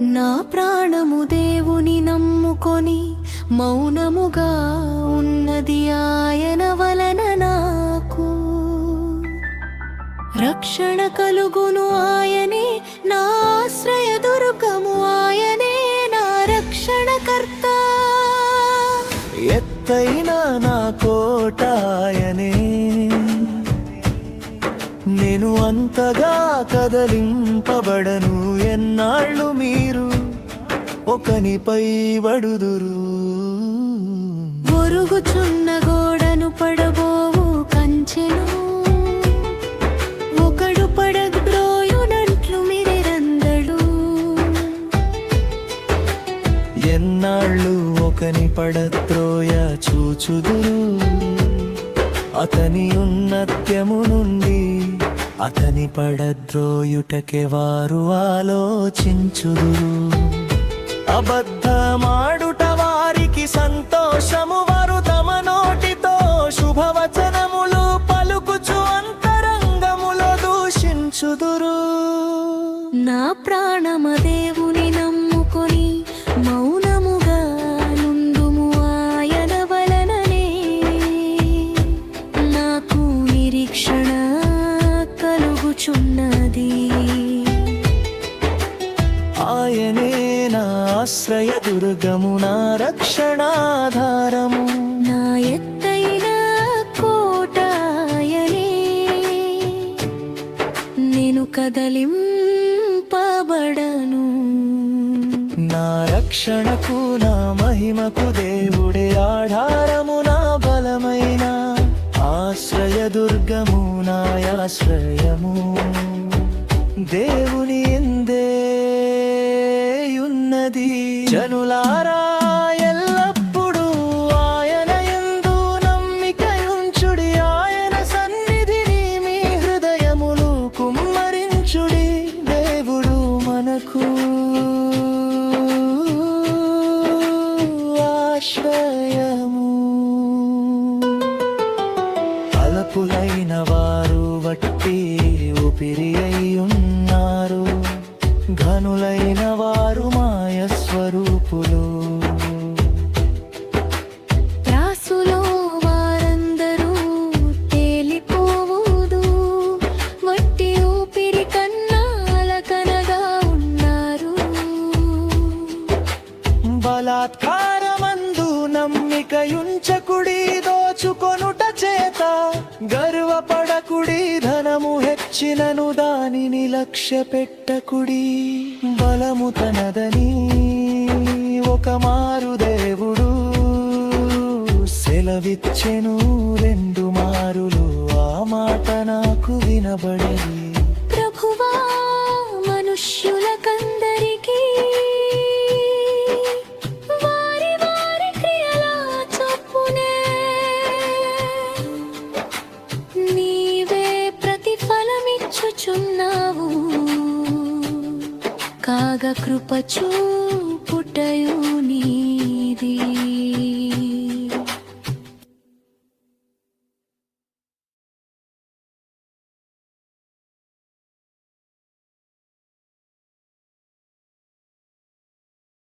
నా ప్రాణము దేవుని నమ్ముకొని మౌనముగా ఉన్నది ఆయన వలన నాకు రక్షణ కలుగును. ఆయనే నా ఆశ్రయ దుర్గము, ఆయనే నా రక్షణకర్త. ఎత్తైన నా కోట ఆయనే, నేను అంతగా కదలింపబడను. ఎన్నాళ్ళు మీరు ఒకనిపై వడుదురు. ఒరుగుచున్న గోడను పడబోవు కంచెను ఒకడు పడద్రోయునట్లు మిరెరందడు. ఎన్నాళ్ళు ఒకని పడద్రోయ చూచుదురు. అతని ఉన్నత్యము నుండి అతని పడద్రోయుటకే వారు ఆలోచించుదురు. అబద్ధమాడుట వారికి సంతోషము, వారు తమ నోటితో శుభవచనములు పలుకుచు అంతరంగములో దూషించుదురు. నా ప్రాణమ దేవుని నమ్ముకొని మౌనముగా నుందుము, ఆయన వలననే నాకు నిరీక్షణ కలుగుచున్నది. ఆయనే నా ఆశ్రయ దుర్గము, నా రక్షణాధారము, నా ఎత్తైన కోట ఆయనే, నేను కదలింపబడను. నా రక్షణకు నా మహిమకు దేవుడే ఆధారము, నా బలమైన ఆశ్రయ దుర్గము, నా ఆశ్రయము. దేవుని ఎందే ఉన్నది. జనులారా ఎల్లప్పుడూ ఆయన యందు నమ్మికయుంచుడి. ఆయన సన్నిధిని మీ హృదయములు కుమ్మరించుడి. దేవుడు మనకు ఆశ్రయము. అలపులైన వారు వట్టి ఊపిరి అయి ఉన్నారు, ఘనులైన వారు మాయ స్వరూపులు. త్రాసులో వారందరూ తేలిపోవుదు, వట్టి ఊపిరి కన్నాలకనగా ఉన్నారు. బలాత్కారమందు నమ్మికయుంచకుడి, దోచుకొనుట చేత గర్వపడకుడి. ధనము హెచ్చినను దానిని లక్ష్య పెట్టకుడి. బలము తనదని ఒక మారు దేవుడు సెలవిచ్చెను, 2 మారులు ఆ మాట నాకు వినబడి. ప్రభువా మనుష్యులకందరికీ వారి వారి క్రియల చొప్పునే నీవే ప్రతిఫలమిచ్చుచున్నావు. కాగా కృప చూపుటయు